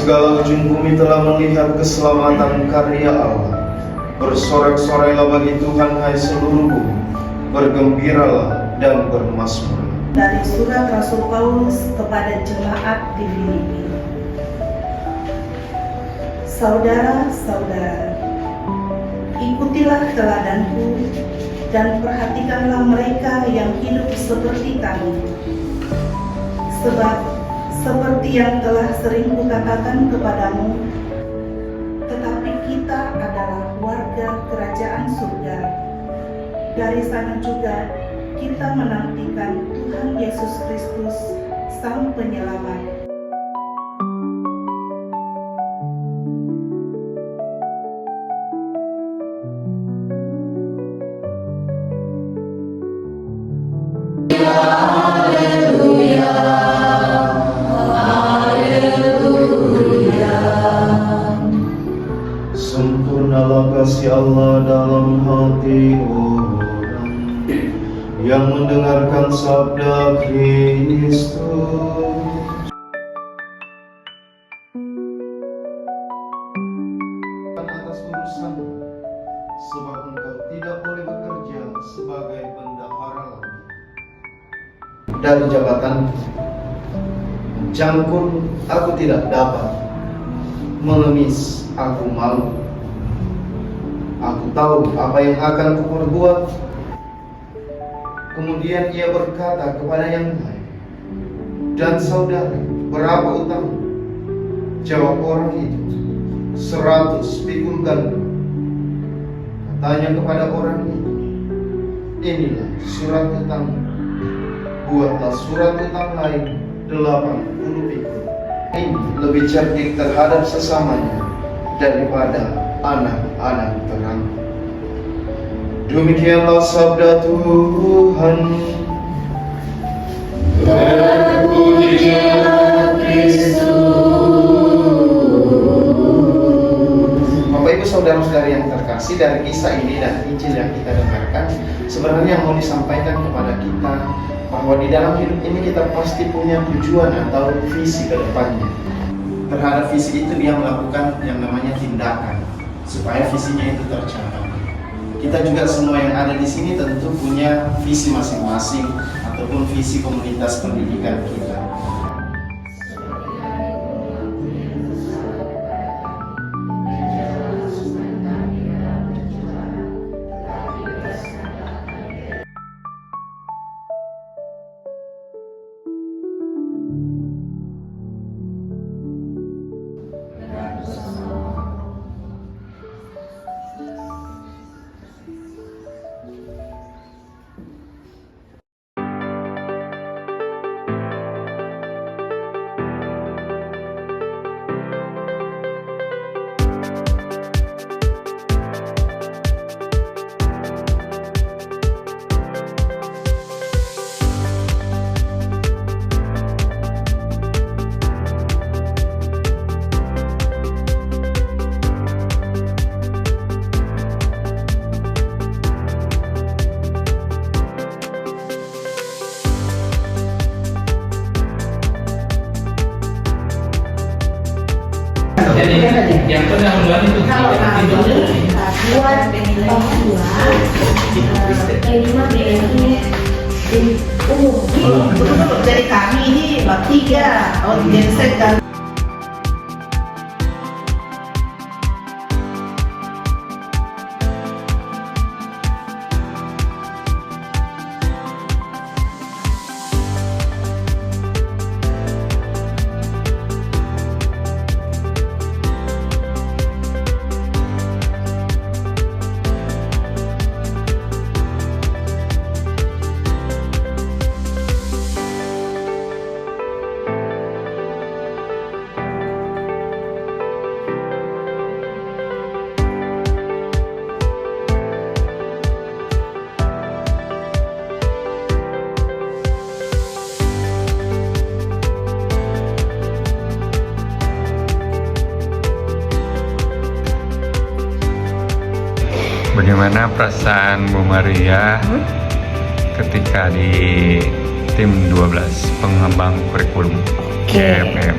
segala ujung bumi telah melihat keselamatan karya Allah. Bersorak-sorailah bagi Tuhan, hai seluruh bumi, bergembiralah dan bermasmurlah. Dari surat Rasul Paulus kepada jemaat di Filipi. Saudara-saudara, ikutilah teladanku dan perhatikanlah mereka yang hidup seperti kami. Sebab seperti yang telah sering kukatakan kepadamu, tetapi kita adalah warga kerajaan surga. Dari sana juga kita menantikan Tuhan Yesus Kristus, Sang Penyelamat. Sempurnalah kasih Allah dalam hati orang yang mendengarkan sabda Kristus. Atas urusan, sebab engkau tidak boleh bekerja sebagai bendahara lagi. Dari jabatan jangkul aku tidak dapat, mengemis aku malu. Aku tahu apa yang akan kuperbuat. Kemudian ia berkata kepada yang lain, dan saudara, berapa utang? Jawab orang itu, 100 pikul gandum. Katanya kepada orang itu, inilah surat utang. Buatlah surat utang lain 80 pikul. Ini lebih cerdik terhadap sesamanya daripada anak-anak terang. Demikianlah sabda Tuhan. Terpujilah Kristus. Bapak Ibu saudara-saudari yang terkasih, dari kisah ini dan Injil yang kita dengarkan, sebenarnya mau disampaikan kepada kita bahwa di dalam hidup ini kita pasti punya tujuan atau visi ke depannya. Terhadap visi itu dia melakukan yang namanya tindakan supaya visinya itu tercapai. Kita juga semua yang ada di sini tentu punya visi masing-masing ataupun visi komunitas pendidikan kita. Jadi yang pendahuluan itu kalau kami buat kelima BNI umum Betul, dari kami ini bab 3 genset dan Bagaimana perasaan Bu Maria ketika di tim 12 pengembang kurikulum KFM?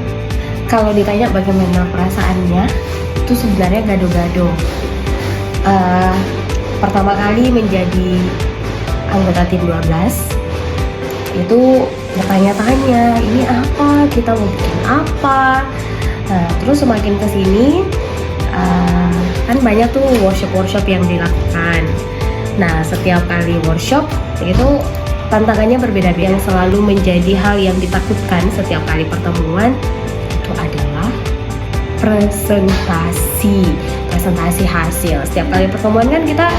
Kalau ditanya bagaimana perasaannya, itu sebenarnya gado-gado. Pertama kali menjadi anggota tim 12 itu bertanya-tanya, ini apa, kita mau bikin apa. Nah, terus semakin kesini kan banyak tuh workshop yang dilakukan. Nah, setiap kali workshop itu tantangannya berbeda-beda. Yang selalu menjadi hal yang ditakutkan setiap kali pertemuan itu adalah presentasi hasil. Setiap kali pertemuan kan kita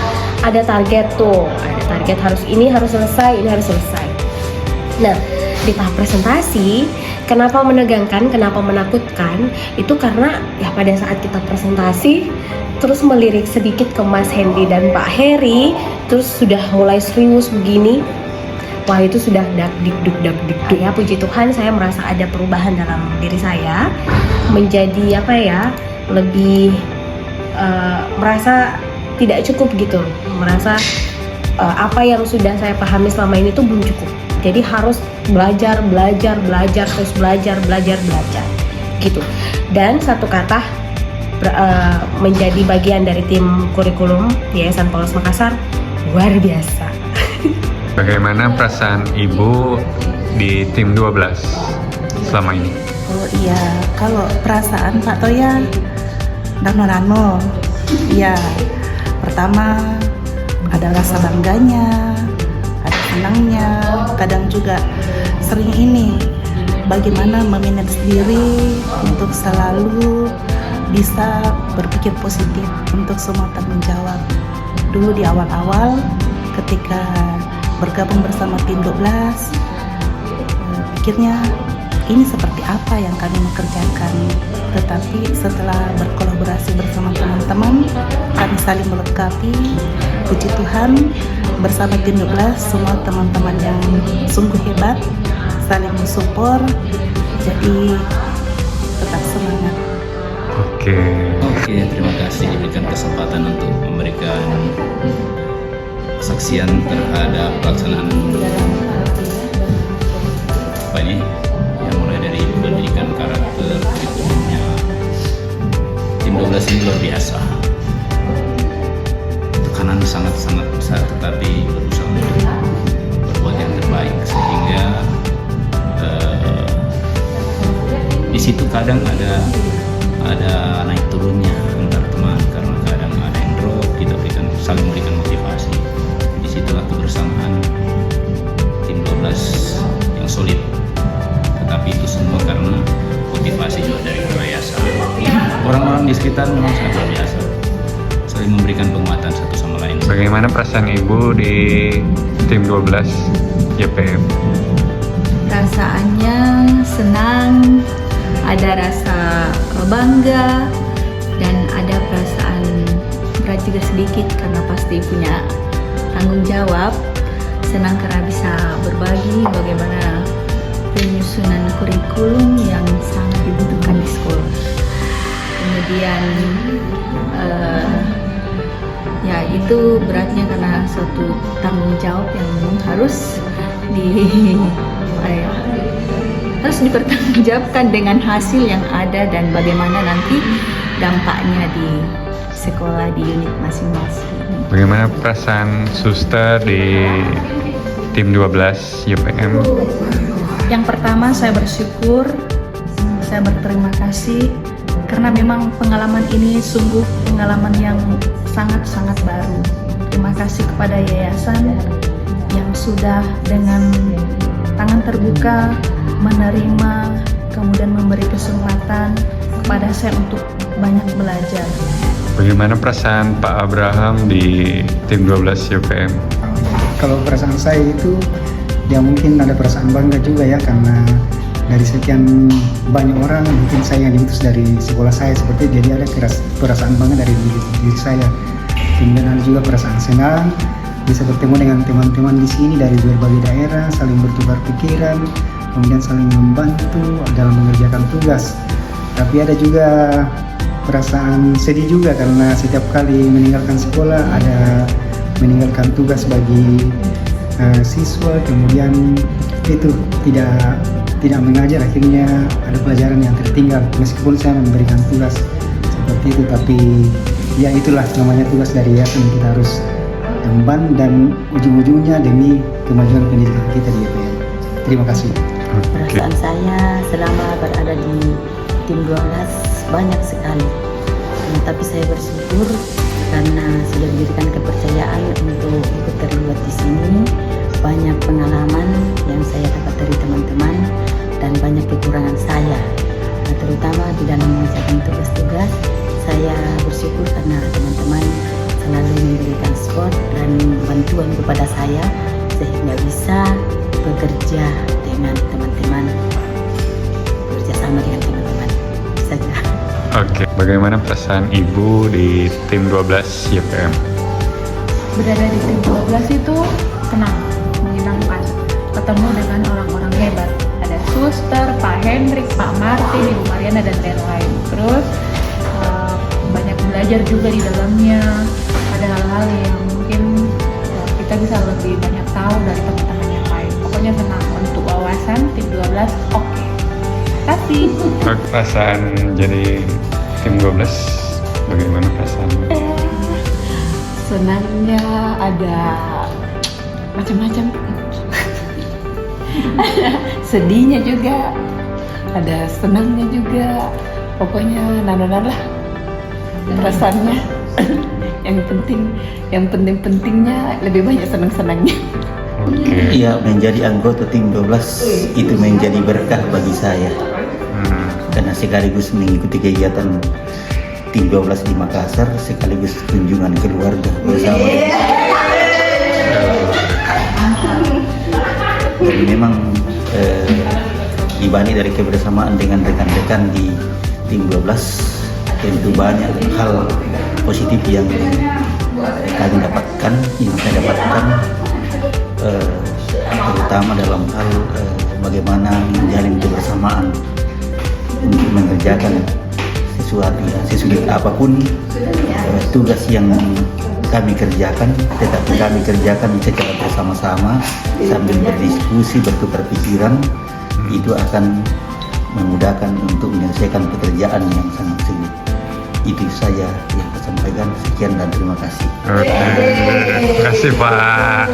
ada target tuh, ada target ini harus selesai. Nah, di tahap presentasi, kenapa menegangkan, kenapa menakutkan? Itu karena ya pada saat kita presentasi terus melirik sedikit ke Mas Hendy dan Pak Heri, terus sudah mulai serius begini. Wah, itu sudah dak-dik-duk. Ya, puji Tuhan saya merasa ada perubahan dalam diri saya, menjadi lebih merasa tidak cukup gitu, merasa apa yang sudah saya pahami selama ini tuh belum cukup. Jadi harus belajar, terus belajar gitu. Dan satu kata, menjadi bagian dari tim kurikulum Yayasan Paulus Makassar, luar biasa. Bagaimana perasaan Ibu di tim 12 selama ini? Oh iya, kalau perasaan Pak Toya nano. Ya, pertama ada rasa bangganya, ada senangnya, kadang juga sering bagaimana memanage diri untuk selalu bisa berpikir positif untuk semua tanggung jawab. Dulu di awal-awal ketika bergabung bersama tim 12, pikirnya ini seperti apa yang kami mengerjakan. Tetapi setelah berkolaborasi bersama teman-teman, kami saling melengkapi. Puji Tuhan, bersama tim 12 semua teman-teman yang sungguh hebat, saling mensupport, jadi tetap semangat. Oke, terima kasih diberikan kesempatan untuk memberikan kesaksian terhadap pelaksanaan yang mulai dari pendidikan karakter, kurikulumnya. Tim 12 ini luar biasa. Tekanan sangat-sangat besar, tetapi berusaha untuk berbuat yang terbaik, sehingga di situ kadang ada naik turunnya antar teman, karena kadang ada yang drop, kita saling memberikan motivasi. Disitulah kebersamaan tim 12 yang solid. Tetapi itu semua karena motivasi juga dari yayasan. Orang-orang di sekitar memang sangat luar biasa, saling memberikan penguatan satu sama lain. bagaimana perasaan Ibu di tim 12 YPM? Perasaannya senang, ada rasa bangga, dan ada perasaan berat juga sedikit karena pasti punya tanggung jawab. Senang karena bisa berbagi bagaimana penyusunan kurikulum yang sangat dibutuhkan di sekolah. Kemudian ya itu beratnya karena suatu tanggung jawab yang harus dipertanggungjawabkan dengan hasil yang ada dan bagaimana nanti dampaknya di sekolah, di unit masing-masing. Bagaimana perasaan suster di tim 12 YPM? Yang pertama saya bersyukur, saya berterima kasih karena memang pengalaman ini sungguh pengalaman yang sangat-sangat baru. Terima kasih kepada yayasan yang sudah dengan tangan terbuka menerima, kemudian memberi kesempatan kepada saya untuk banyak belajar. Bagaimana perasaan Pak Abraham di tim 12 YPM? Kalau perasaan saya itu ya mungkin ada perasaan bangga juga ya, karena dari sekian banyak orang mungkin saya yang diutus dari sekolah saya seperti, jadi ada perasaan bangga dari diri saya. Kemudian ada juga perasaan senang bisa bertemu dengan teman-teman di sini dari berbagai daerah, saling bertukar pikiran, kemudian saling membantu dalam mengerjakan tugas. Tapi ada juga perasaan sedih juga karena setiap kali meninggalkan sekolah ada meninggalkan tugas bagi siswa, kemudian itu tidak tidak mengajar, akhirnya ada pelajaran yang tertinggal meskipun saya memberikan tugas seperti itu, tapi ya itulah namanya tugas dari yayasan, kita harus emban dan ujung-ujungnya demi kemajuan pendidikan kita di YPM. Terima kasih. Perasaan saya selama berada di tim 12 banyak sekali. Tapi saya bersyukur karena sudah diberikan kepercayaan untuk ikut terlibat di sini. Banyak pengalaman yang saya dapat dari teman-teman dan banyak kekurangan saya. Nah, terutama di dalam mengerjakan tugas-tugas, saya bersyukur karena teman-teman selalu memberikan support dan bantuan kepada saya sehingga bisa bekerja dengan teman-teman, bekerjasama dengan teman-teman saja. Oke, bagaimana perasaan Ibu di tim 12 YPM? Berada di tim 12 itu tenang, menyenangkan, ketemu dengan orang-orang hebat. Ada Suster, Pak Hendrik, Pak Martin, Ibu Mariana, dan lain-lain. Terus banyak belajar juga di dalamnya. Ada hal-hal yang mungkin kita bisa lebih banyak tahu dari teman-teman yang lain. Pokoknya tenang, untuk wawasan tim 12 oke. Kasih. Perasaan jadi tim 12 bagaimana perasaanmu? Senangnya ada macam-macam. Ada sedihnya juga, ada senangnya juga. Pokoknya nanon lah perasaannya. yang penting-pentingnya lebih banyak senang-senangnya. Oke. Iya, menjadi anggota tim 12 itu menjadi berkah bagi saya. Karena sekaligus mengikuti kegiatan tim 12 di Makassar, sekaligus kunjungan keluarga bersama. Dan memang dibanding dari kebersamaan dengan rekan-rekan di tim 12, tentu banyak hal positif yang kami dapatkan, yang saya dapatkan, terutama dalam hal bagaimana menjalin kebersamaan untuk mengerjakan sesuatu, sesulit apapun tugas yang kami kerjakan, tetapi kami kerjakan secara bersama-sama sambil berdiskusi, bertukar pikiran, itu akan memudahkan untuk menyelesaikan pekerjaan yang sangat sulit. Itu saja yang saya sampaikan. Sekian dan terima kasih. Terima kasih Pak.